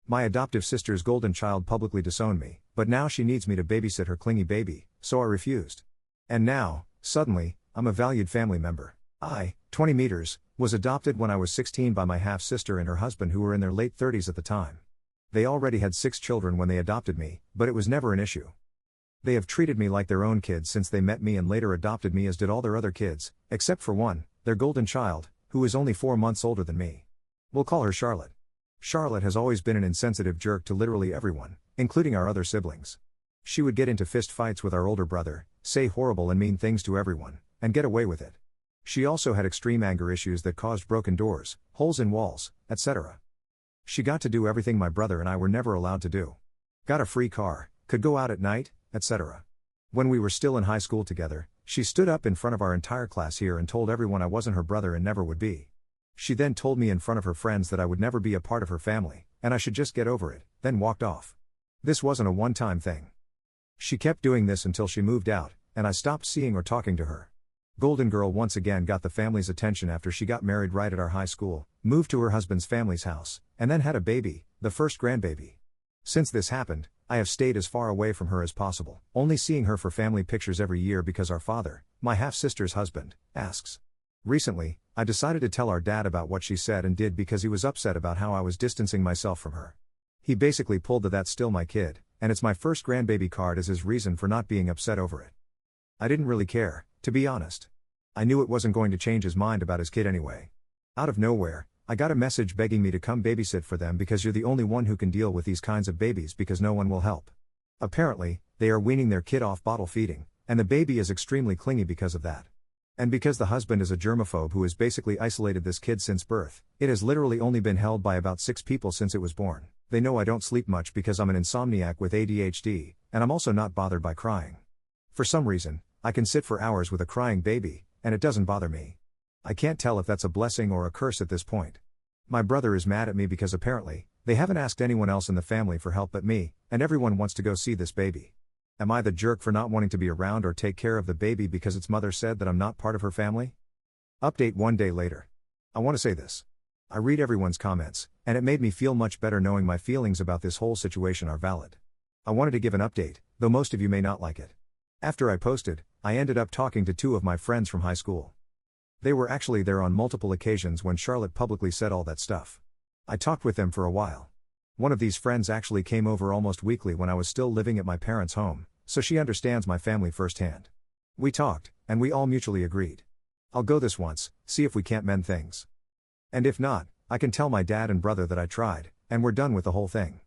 My adoptive sister's golden child publicly disowned me, but now she needs me to babysit her clingy baby, so I refused. And now, suddenly, I'm a valued family member. I, 20 meters, was adopted when I was 16 by my half-sister and her husband who were in their late 30s at the time. They already had 6 children when they adopted me, but it was never an issue. They have treated me like their own kids since they met me and later adopted me, as did all their other kids, except for one, their golden child, who is only 4 months older than me. We'll call her Charlotte. Charlotte has always been an insensitive jerk to literally everyone, including our other siblings. She would get into fist fights with our older brother, say horrible and mean things to everyone, and get away with it. She also had extreme anger issues that caused broken doors, holes in walls, etc. She got to do everything my brother and I were never allowed to do. Got a free car, could go out at night, etc. When we were still in high school together, she stood up in front of our entire class here and told everyone I wasn't her brother and never would be. She then told me in front of her friends that I would never be a part of her family, and I should just get over it, then walked off. This wasn't a one-time thing. She kept doing this until she moved out, and I stopped seeing or talking to her. Golden Girl once again got the family's attention after she got married right at our high school, moved to her husband's family's house, and then had a baby, the first grandbaby. Since this happened, I have stayed as far away from her as possible, only seeing her for family pictures every year because our father, my half-sister's husband, asks. Recently, I decided to tell our dad about what she said and did because he was upset about how I was distancing myself from her. He basically pulled the "that's still my kid, and it's my first grandbaby" card as his reason for not being upset over it. I didn't really care, to be honest. I knew it wasn't going to change his mind about his kid anyway. Out of nowhere, I got a message begging me to come babysit for them because you're the only one who can deal with these kinds of babies because no one will help. Apparently, they are weaning their kid off bottle feeding, and the baby is extremely clingy because of that. And because the husband is a germaphobe who has basically isolated this kid since birth, it has literally only been held by about 6 people since it was born. They know I don't sleep much because I'm an insomniac with ADHD, and I'm also not bothered by crying. For some reason, I can sit for hours with a crying baby, and it doesn't bother me. I can't tell if that's a blessing or a curse at this point. My brother is mad at me because apparently, they haven't asked anyone else in the family for help but me, and everyone wants to go see this baby. Am I the jerk for not wanting to be around or take care of the baby because its mother said that I'm not part of her family? Update 1 day later. I want to say this. I read everyone's comments, and it made me feel much better knowing my feelings about this whole situation are valid. I wanted to give an update, though most of you may not like it. After I posted, I ended up talking to 2 of my friends from high school. They were actually there on multiple occasions when Charlotte publicly said all that stuff. I talked with them for a while. One of these friends actually came over almost weekly when I was still living at my parents' home, so she understands my family firsthand. We talked, and we all mutually agreed. I'll go this once, see if we can't mend things. And if not, I can tell my dad and brother that I tried, and we're done with the whole thing.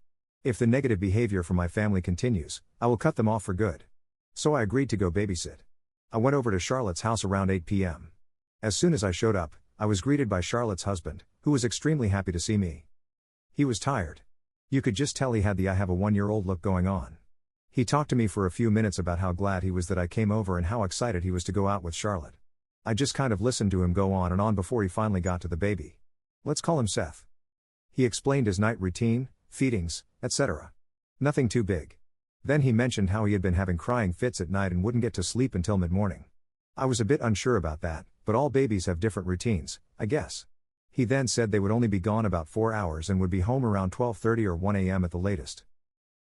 If the negative behavior from my family continues, I will cut them off for good. So I agreed to go babysit. I went over to Charlotte's house around 8 p.m. As soon as I showed up, I was greeted by Charlotte's husband, who was extremely happy to see me. He was tired. You could just tell he had the "I have a 1-year-old" look going on. He talked to me for a few minutes about how glad he was that I came over and how excited he was to go out with Charlotte. I just kind of listened to him go on and on before he finally got to the baby. Let's call him Seth. He explained his night routine, feedings, etc. Nothing too big. Then he mentioned how he had been having crying fits at night and wouldn't get to sleep until mid-morning. I was a bit unsure about that, but all babies have different routines, I guess. He then said they would only be gone about 4 hours and would be home around 12:30 or 1 a.m. at the latest.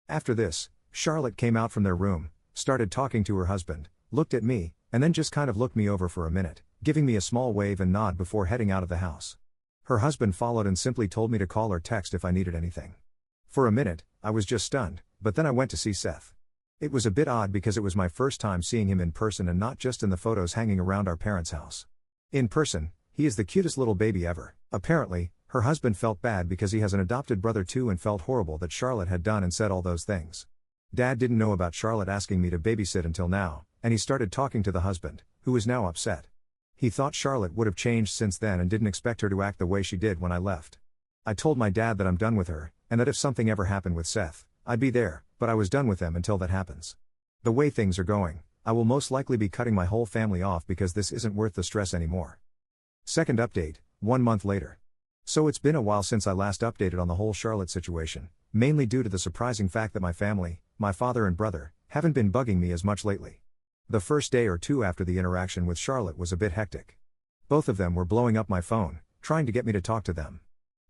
After this, Charlotte came out from their room, started talking to her husband, looked at me, and then just kind of looked me over for a minute, giving me a small wave and nod before heading out of the house. Her husband followed and simply told me to call or text if I needed anything. For a minute, I was just stunned, but then I went to see Seth. It was a bit odd because it was my first time seeing him in person and not just in the photos hanging around our parents' house. In person, he is the cutest little baby ever. Apparently, her husband felt bad because he has an adopted brother too and felt horrible that Charlotte had done and said all those things. Dad didn't know about Charlotte asking me to babysit until now, and he started talking to the husband, who is now upset. He thought Charlotte would have changed since then and didn't expect her to act the way she did when I left. I told my dad that I'm done with her, and that if something ever happened with Seth, I'd be there, but I was done with them until that happens. The way things are going, I will most likely be cutting my whole family off because this isn't worth the stress anymore. Second update, 1 month later. So it's been a while since I last updated on the whole Charlotte situation, mainly due to the surprising fact that my family, my father and brother, haven't been bugging me as much lately. The first day or 2 after the interaction with Charlotte was a bit hectic. Both of them were blowing up my phone, trying to get me to talk to them.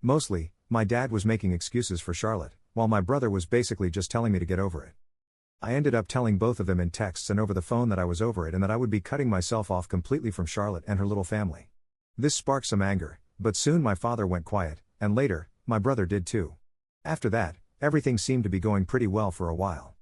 Mostly, my dad was making excuses for Charlotte, while my brother was basically just telling me to get over it. I ended up telling both of them in texts and over the phone that I was over it and that I would be cutting myself off completely from Charlotte and her little family. This sparked some anger, but soon my father went quiet, and later, my brother did too. After that, everything seemed to be going pretty well for a while.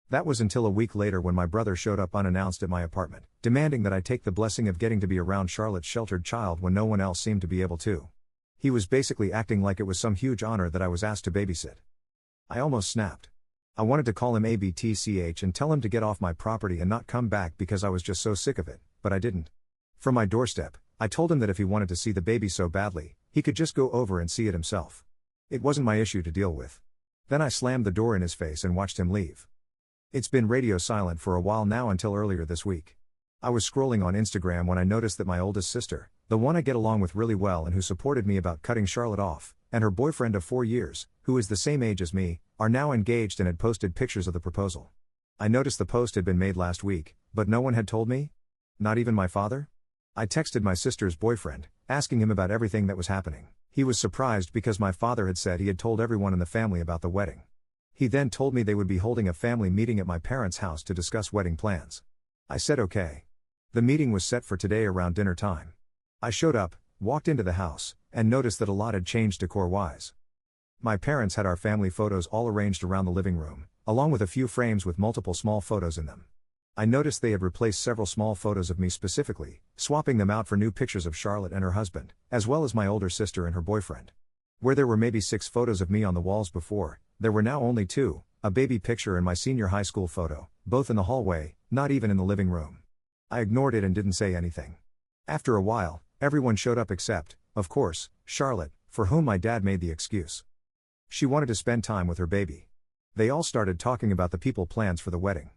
That was until a week later when my brother showed up unannounced at my apartment, demanding that I take the blessing of getting to be around Charlotte's sheltered child when no one else seemed to be able to. He was basically acting like it was some huge honor that I was asked to babysit. I almost snapped. I wanted to call him ABTCH and tell him to get off my property and not come back because I was just so sick of it, but I didn't. From my doorstep, I told him that if he wanted to see the baby so badly, he could just go over and see it himself. It wasn't my issue to deal with. Then I slammed the door in his face and watched him leave. It's been radio silent for a while now until earlier this week. I was scrolling on Instagram when I noticed that my oldest sister, the one I get along with really well and who supported me about cutting Charlotte off, and her boyfriend of 4 years, who is the same age as me, are now engaged and had posted pictures of the proposal. I noticed the post had been made last week, but no one had told me? Not even my father? I texted my sister's boyfriend, asking him about everything that was happening. He was surprised because my father had said he had told everyone in the family about the wedding. He then told me they would be holding a family meeting at my parents' house to discuss wedding plans. I said okay. The meeting was set for today around dinner time. I showed up, walked into the house, and noticed that a lot had changed decor-wise. My parents had our family photos all arranged around the living room, along with a few frames with multiple small photos in them. I noticed they had replaced several small photos of me specifically, swapping them out for new pictures of Charlotte and her husband, as well as my older sister and her boyfriend. Where there were maybe 6 photos of me on the walls before, there were now only 2, a baby picture and my senior high school photo, both in the hallway, not even in the living room. I ignored it and didn't say anything. After a while, everyone showed up except, of course, Charlotte, for whom my dad made the excuse. She wanted to spend time with her baby. They all started talking about the people plans for the wedding.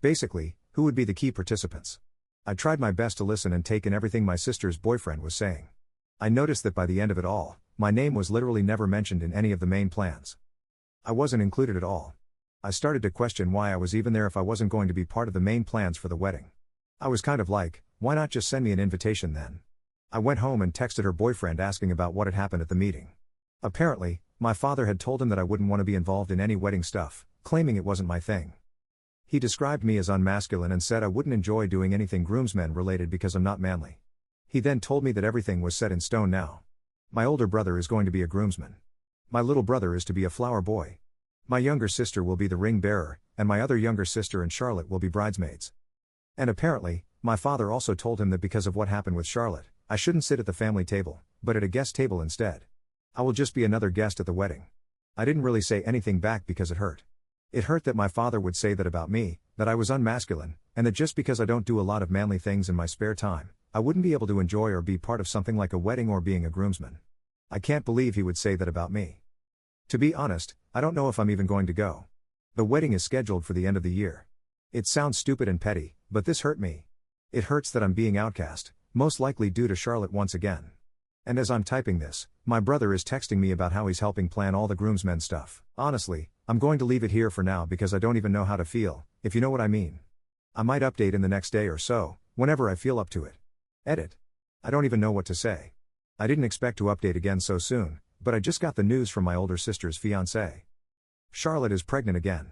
Basically, who would be the key participants. I tried my best to listen and take in everything my sister's boyfriend was saying. I noticed that by the end of it all, my name was literally never mentioned in any of the main plans. I wasn't included at all. I started to question why I was even there if I wasn't going to be part of the main plans for the wedding. I was kind of like, why not just send me an invitation then? I went home and texted her boyfriend asking about what had happened at the meeting. Apparently, my father had told him that I wouldn't want to be involved in any wedding stuff, claiming it wasn't my thing. He described me as unmasculine and said I wouldn't enjoy doing anything groomsmen related because I'm not manly. He then told me that everything was set in stone now. My older brother is going to be a groomsman. My little brother is to be a flower boy. My younger sister will be the ring bearer, and my other younger sister and Charlotte will be bridesmaids. And apparently, my father also told him that because of what happened with Charlotte, I shouldn't sit at the family table, but at a guest table instead. I will just be another guest at the wedding. I didn't really say anything back because it hurt. It hurt that my father would say that about me, that I was unmasculine, and that just because I don't do a lot of manly things in my spare time, I wouldn't be able to enjoy or be part of something like a wedding or being a groomsman. I can't believe he would say that about me. To be honest, I don't know if I'm even going to go. The wedding is scheduled for the end of the year. It sounds stupid and petty, but this hurt me. It hurts that I'm being outcast, most likely due to Charlotte once again. And as I'm typing this, my brother is texting me about how he's helping plan all the groomsmen stuff. Honestly, I'm going to leave it here for now because I don't even know how to feel, if you know what I mean. I might update in the next day or so, whenever I feel up to it. Edit. I don't even know what to say. I didn't expect to update again so soon, but I just got the news from my older sister's fiancé. Charlotte is pregnant again.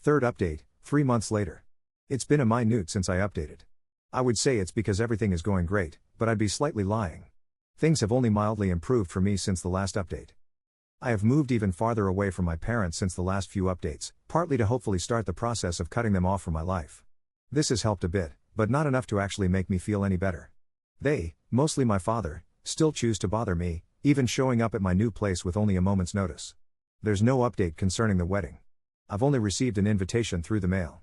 Third update, 3 months later. It's been a minute since I updated. I would say it's because everything is going great, but I'd be slightly lying. Things have only mildly improved for me since the last update. I have moved even farther away from my parents since the last few updates, partly to hopefully start the process of cutting them off from my life. This has helped a bit, but not enough to actually make me feel any better. They, mostly my father, still choose to bother me, even showing up at my new place with only a moment's notice. There's no update concerning the wedding. I've only received an invitation through the mail.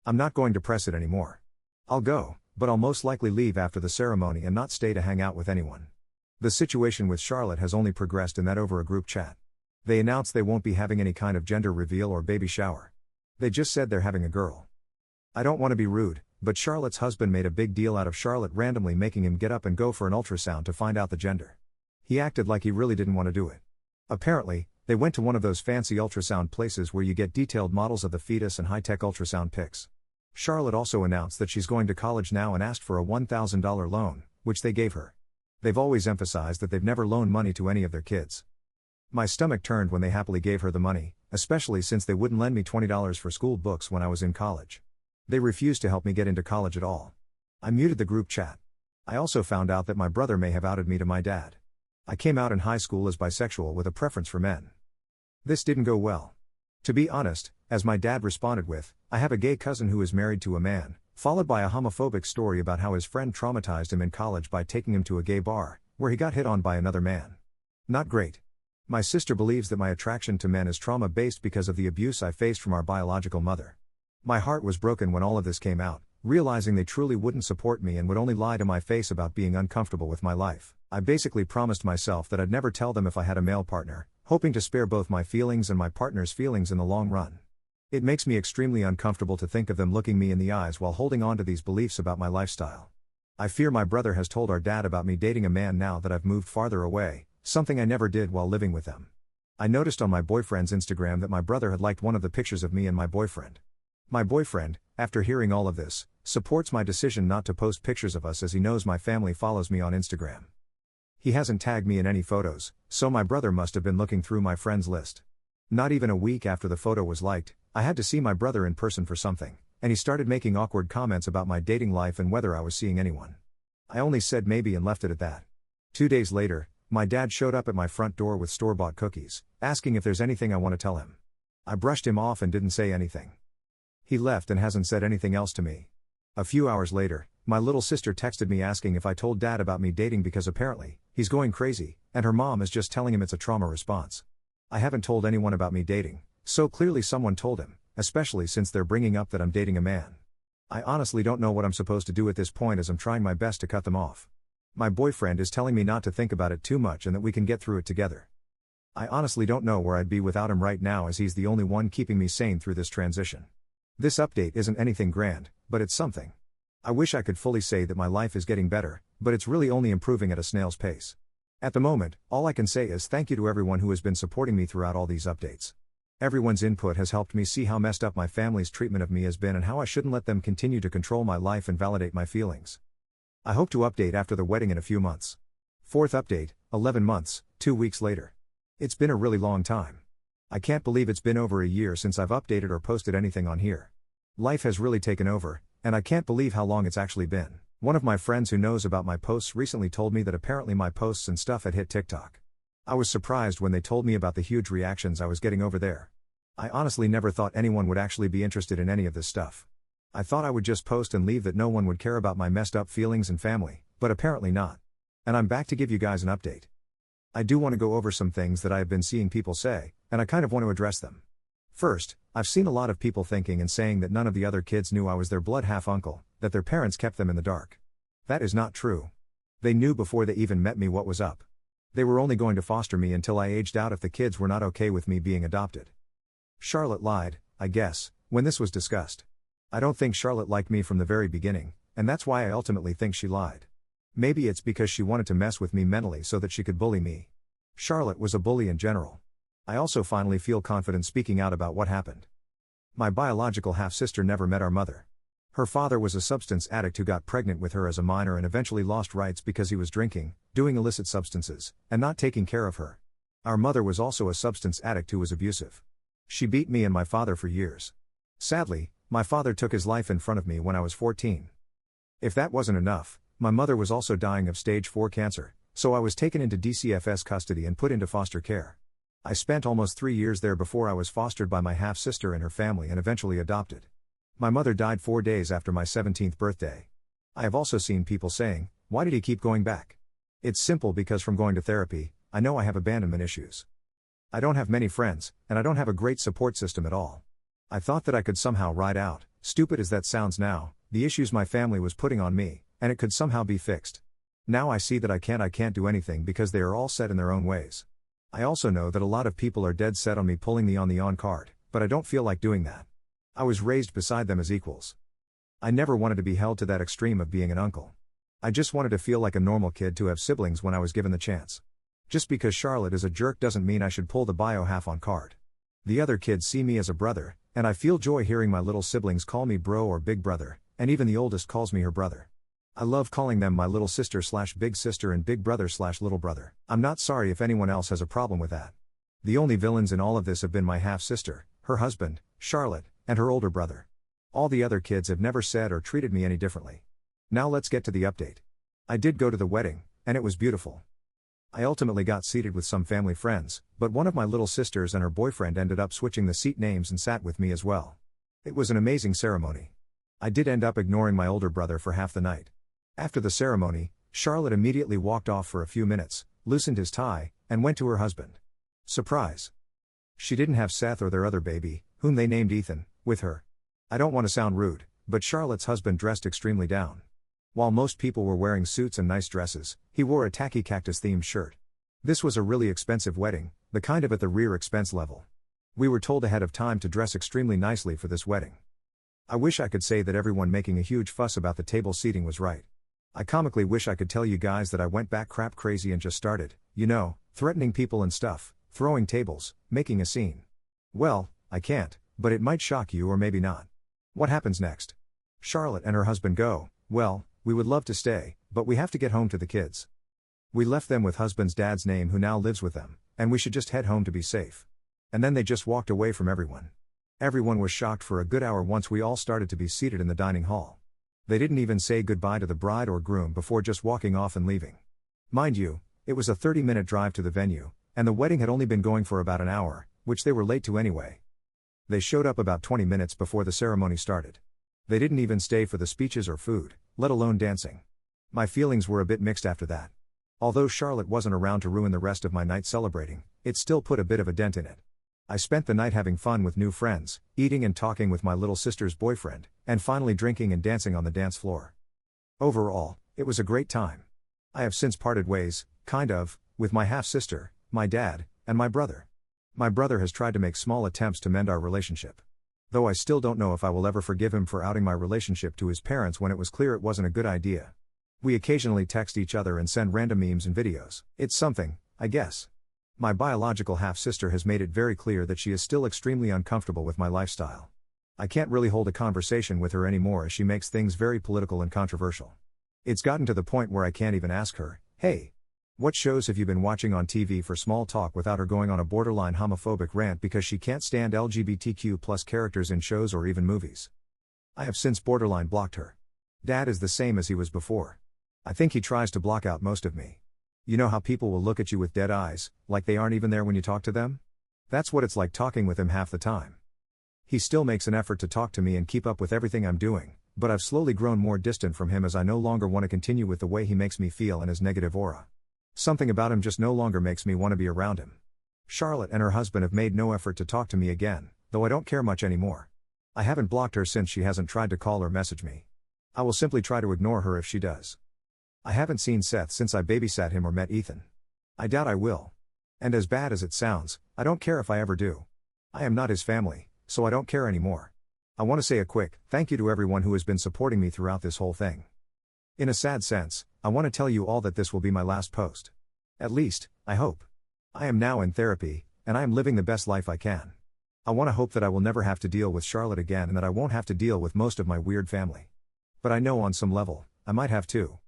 I'm not going to press it anymore. I'll go, but I'll most likely leave after the ceremony and not stay to hang out with anyone. The situation with Charlotte has only progressed in that over a group chat. They announced they won't be having any kind of gender reveal or baby shower. They just said they're having a girl. I don't want to be rude, but Charlotte's husband made a big deal out of Charlotte randomly making him get up and go for an ultrasound to find out the gender. He acted like he really didn't want to do it. Apparently, they went to one of those fancy ultrasound places where you get detailed models of the fetus and high-tech ultrasound pics. Charlotte also announced that she's going to college now and asked for a $1,000 loan, which they gave her. They've always emphasized that they've never loaned money to any of their kids. My stomach turned when they happily gave her the money, especially since they wouldn't lend me $20 for school books when I was in college. They refused to help me get into college at all. I muted the group chat. I also found out that my brother may have outed me to my dad. I came out in high school as bisexual with a preference for men. This didn't go well. To be honest, as my dad responded with, "I have a gay cousin who is married to a man," followed by a homophobic story about how his friend traumatized him in college by taking him to a gay bar, where he got hit on by another man. Not great. My sister believes that my attraction to men is trauma-based because of the abuse I faced from our biological mother. My heart was broken when all of this came out, realizing they truly wouldn't support me and would only lie to my face about being uncomfortable with my life. I basically promised myself that I'd never tell them if I had a male partner, hoping to spare both my feelings and my partner's feelings in the long run. It makes me extremely uncomfortable to think of them looking me in the eyes while holding on to these beliefs about my lifestyle. I fear my brother has told our dad about me dating a man now that I've moved farther away, something I never did while living with them. I noticed on my boyfriend's Instagram that my brother had liked one of the pictures of me and my boyfriend. My boyfriend, after hearing all of this, supports my decision not to post pictures of us as he knows my family follows me on Instagram. He hasn't tagged me in any photos, so my brother must have been looking through my friends list. Not even a week after the photo was liked, I had to see my brother in person for something, and he started making awkward comments about my dating life and whether I was seeing anyone. I only said maybe and left it at that. 2 days later, my dad showed up at my front door with store-bought cookies, asking if there's anything I want to tell him. I brushed him off and didn't say anything. He left and hasn't said anything else to me. A few hours later, my little sister texted me asking if I told dad about me dating because apparently, he's going crazy, and her mom is just telling him it's a trauma response. I haven't told anyone about me dating, so clearly someone told him, especially since they're bringing up that I'm dating a man. I honestly don't know what I'm supposed to do at this point as I'm trying my best to cut them off. My boyfriend is telling me not to think about it too much and that we can get through it together. I honestly don't know where I'd be without him right now as he's the only one keeping me sane through this transition. This update isn't anything grand, but it's something. I wish I could fully say that my life is getting better, but it's really only improving at a snail's pace. At the moment, all I can say is thank you to everyone who has been supporting me throughout all these updates. Everyone's input has helped me see how messed up my family's treatment of me has been and how I shouldn't let them continue to control my life and validate my feelings. I hope to update after the wedding in a few months. Fourth update, 11 months, 2 weeks later. It's been a really long time. I can't believe it's been over a year since I've updated or posted anything on here. Life has really taken over, and I can't believe how long it's actually been. One of my friends who knows about my posts recently told me that apparently my posts and stuff had hit TikTok. I was surprised when they told me about the huge reactions I was getting over there. I honestly never thought anyone would actually be interested in any of this stuff. I thought I would just post and leave, that no one would care about my messed up feelings and family, but apparently not. And I'm back to give you guys an update. I do want to go over some things that I have been seeing people say, and I kind of want to address them. First, I've seen a lot of people thinking and saying that none of the other kids knew I was their blood half-uncle, that their parents kept them in the dark. That is not true. They knew before they even met me what was up. They were only going to foster me until I aged out if the kids were not okay with me being adopted. Charlotte lied, I guess, when this was discussed. I don't think Charlotte liked me from the very beginning, and that's why I ultimately think she lied. Maybe it's because she wanted to mess with me mentally so that she could bully me. Charlotte was a bully in general. I also finally feel confident speaking out about what happened. My biological half-sister never met our mother. Her father was a substance addict who got pregnant with her as a minor and eventually lost rights because he was drinking, doing illicit substances, and not taking care of her. Our mother was also a substance addict who was abusive. She beat me and my father for years. Sadly, my father took his life in front of me when I was 14. If that wasn't enough, my mother was also dying of stage 4 cancer, so I was taken into DCFS custody and put into foster care. I spent almost 3 years there before I was fostered by my half-sister and her family and eventually adopted. My mother died 4 days after my 17th birthday. I have also seen people saying, why did he keep going back? It's simple, because from going to therapy, I know I have abandonment issues. I don't have many friends, and I don't have a great support system at all. I thought that I could somehow ride out, stupid as that sounds now, the issues my family was putting on me, and it could somehow be fixed. Now I see that I can't do anything because they are all set in their own ways. I also know that a lot of people are dead set on me pulling the on card, but I don't feel like doing that. I was raised beside them as equals. I never wanted to be held to that extreme of being an uncle. I just wanted to feel like a normal kid, to have siblings when I was given the chance. Just because Charlotte is a jerk doesn't mean I should pull the bio half on card. The other kids see me as a brother, and I feel joy hearing my little siblings call me bro or big brother, and even the oldest calls me her brother. I love calling them my little sister/big sister and big brother/little brother. I'm not sorry if anyone else has a problem with that. The only villains in all of this have been my half-sister, her husband, Charlotte, and her older brother. All the other kids have never said or treated me any differently. Now let's get to the update. I did go to the wedding, and it was beautiful. I ultimately got seated with some family friends, but one of my little sisters and her boyfriend ended up switching the seat names and sat with me as well. It was an amazing ceremony. I did end up ignoring my older brother for half the night. After the ceremony, Charlotte immediately walked off for a few minutes, loosened his tie, and went to her husband. Surprise! She didn't have Seth or their other baby, whom they named Ethan, with her. I don't want to sound rude, but Charlotte's husband dressed extremely down. While most people were wearing suits and nice dresses, he wore a tacky cactus-themed shirt. This was a really expensive wedding, the kind of at the rear expense level. We were told ahead of time to dress extremely nicely for this wedding. I wish I could say that everyone making a huge fuss about the table seating was right. I comically wish I could tell you guys that I went back crap crazy and just started, threatening people and stuff, throwing tables, making a scene. Well, I can't, but it might shock you or maybe not. What happens next? Charlotte and her husband go, "Well, we would love to stay, but we have to get home to the kids." We left them with husband's dad's name who now lives with them, and we should just head home to be safe. And then they just walked away from everyone. Everyone was shocked for a good hour once we all started to be seated in the dining hall. They didn't even say goodbye to the bride or groom before just walking off and leaving. Mind you, it was a 30-minute drive to the venue, and the wedding had only been going for about an hour, which they were late to anyway. They showed up about 20 minutes before the ceremony started. They didn't even stay for the speeches or food, let alone dancing. My feelings were a bit mixed after that. Although Charlotte wasn't around to ruin the rest of my night celebrating, it still put a bit of a dent in it. I spent the night having fun with new friends, eating and talking with my little sister's boyfriend, and finally drinking and dancing on the dance floor. Overall, it was a great time. I have since parted ways, with my half-sister, my dad, and my brother. My brother has tried to make small attempts to mend our relationship. Though I still don't know if I will ever forgive him for outing my relationship to his parents when it was clear it wasn't a good idea. We occasionally text each other and send random memes and videos. It's something, I guess. My biological half-sister has made it very clear that she is still extremely uncomfortable with my lifestyle. I can't really hold a conversation with her anymore as she makes things very political and controversial. It's gotten to the point where I can't even ask her, "Hey, what shows have you been watching on TV for small talk?" without her going on a borderline homophobic rant because she can't stand LGBTQ+ characters in shows or even movies. I have since borderline blocked her. Dad is the same as he was before. I think he tries to block out most of me. You know how people will look at you with dead eyes, like they aren't even there when you talk to them? That's what it's like talking with him half the time. He still makes an effort to talk to me and keep up with everything I'm doing, but I've slowly grown more distant from him as I no longer want to continue with the way he makes me feel and his negative aura. Something about him just no longer makes me want to be around him. Charlotte and her husband have made no effort to talk to me again, though I don't care much anymore. I haven't blocked her since she hasn't tried to call or message me. I will simply try to ignore her if she does. I haven't seen Seth since I babysat him or met Ethan. I doubt I will. And as bad as it sounds, I don't care if I ever do. I am not his family, so I don't care anymore. I want to say a quick thank you to everyone who has been supporting me throughout this whole thing. In a sad sense, I want to tell you all that this will be my last post. At least, I hope. I am now in therapy, and I am living the best life I can. I want to hope that I will never have to deal with Charlotte again and that I won't have to deal with most of my weird family. But I know on some level, I might have to.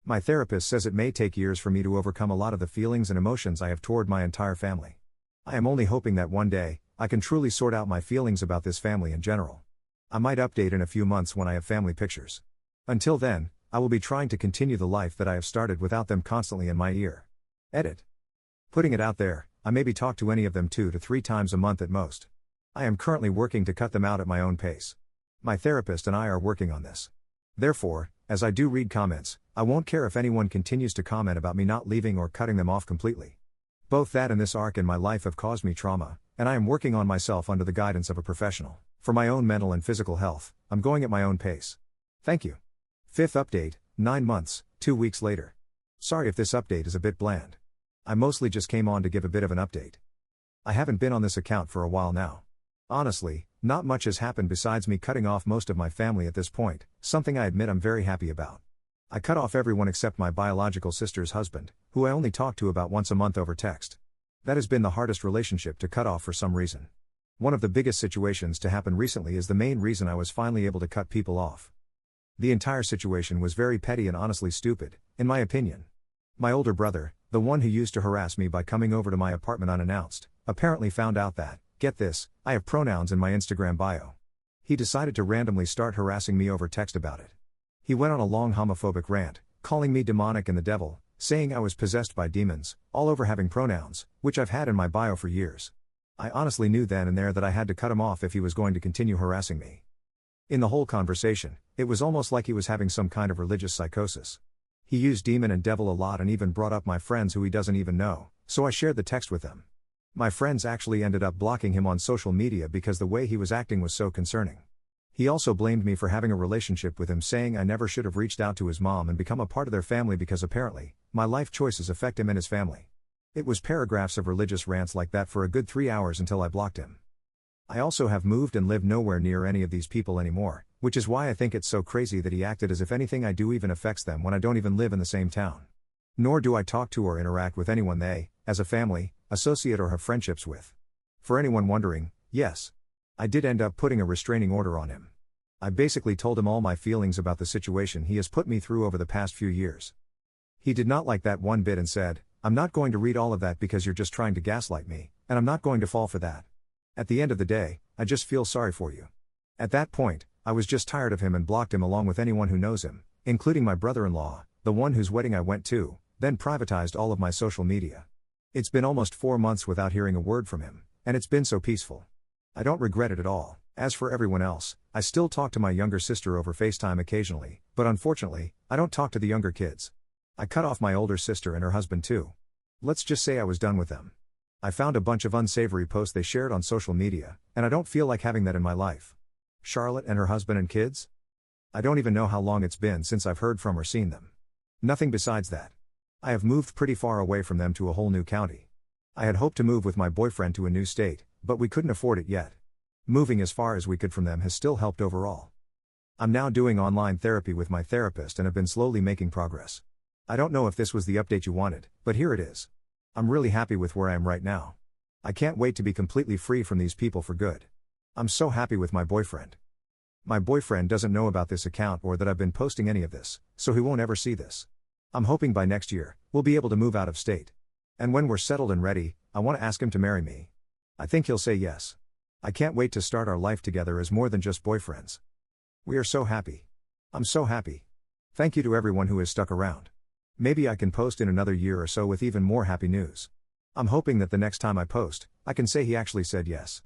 My therapist says it may take years for me to overcome a lot of the feelings and emotions I have toward my entire family. I am only hoping that one day, I can truly sort out my feelings about this family in general. I might update in a few months when I have family pictures. Until then, I will be trying to continue the life that I have started without them constantly in my ear. Edit. Putting it out there, I maybe talk to any of them 2 to 3 times a month at most. I am currently working to cut them out at my own pace. My therapist and I are working on this. Therefore, as I do read comments, I won't care if anyone continues to comment about me not leaving or cutting them off completely. Both that and this arc in my life have caused me trauma, and I am working on myself under the guidance of a professional. For my own mental and physical health, I'm going at my own pace. Thank you. 5th update, 9 months, 2 weeks later. Sorry if this update is a bit bland. I mostly just came on to give a bit of an update. I haven't been on this account for a while now. Honestly, not much has happened besides me cutting off most of my family at this point, something I admit I'm very happy about. I cut off everyone except my biological sister's husband, who I only talk to about once a month over text. That has been the hardest relationship to cut off for some reason. One of the biggest situations to happen recently is the main reason I was finally able to cut people off. The entire situation was very petty and honestly stupid, in my opinion. My older brother, the one who used to harass me by coming over to my apartment unannounced, apparently found out that, get this, I have pronouns in my Instagram bio. He decided to randomly start harassing me over text about it. He went on a long homophobic rant, calling me demonic and the devil, saying I was possessed by demons, all over having pronouns, which I've had in my bio for years. I honestly knew then and there that I had to cut him off if he was going to continue harassing me. In the whole conversation, it was almost like he was having some kind of religious psychosis. He used demon and devil a lot and even brought up my friends who he doesn't even know, so I shared the text with them. My friends actually ended up blocking him on social media because the way he was acting was so concerning. He also blamed me for having a relationship with him, saying I never should have reached out to his mom and become a part of their family because apparently, my life choices affect him and his family. It was paragraphs of religious rants like that for a good 3 hours until I blocked him. I also have moved and live nowhere near any of these people anymore, which is why I think it's so crazy that he acted as if anything I do even affects them when I don't even live in the same town. Nor do I talk to or interact with anyone they, as a family, associate or have friendships with. For anyone wondering, yes, I did end up putting a restraining order on him. I basically told him all my feelings about the situation he has put me through over the past few years. He did not like that one bit and said, I'm not going to read all of that because you're just trying to gaslight me, and I'm not going to fall for that. At the end of the day, I just feel sorry for you. At that point, I was just tired of him and blocked him along with anyone who knows him, including my brother-in-law, the one whose wedding I went to, then privatized all of my social media. It's been almost 4 months without hearing a word from him, and it's been so peaceful. I don't regret it at all. As for everyone else, I still talk to my younger sister over FaceTime occasionally, but unfortunately, I don't talk to the younger kids. I cut off my older sister and her husband too. Let's just say I was done with them. I found a bunch of unsavory posts they shared on social media, and I don't feel like having that in my life. Charlotte and her husband and kids? I don't even know how long it's been since I've heard from or seen them. Nothing besides that. I have moved pretty far away from them to a whole new county. I had hoped to move with my boyfriend to a new state, but we couldn't afford it yet. Moving as far as we could from them has still helped overall. I'm now doing online therapy with my therapist and have been slowly making progress. I don't know if this was the update you wanted, but here it is. I'm really happy with where I am right now. I can't wait to be completely free from these people for good. I'm so happy with my boyfriend. My boyfriend doesn't know about this account or that I've been posting any of this, so he won't ever see this. I'm hoping by next year, we'll be able to move out of state. And when we're settled and ready, I want to ask him to marry me. I think he'll say yes. I can't wait to start our life together as more than just boyfriends. We are so happy. I'm so happy. Thank you to everyone who has stuck around. Maybe I can post in another year or so with even more happy news. I'm hoping that the next time I post, I can say he actually said yes.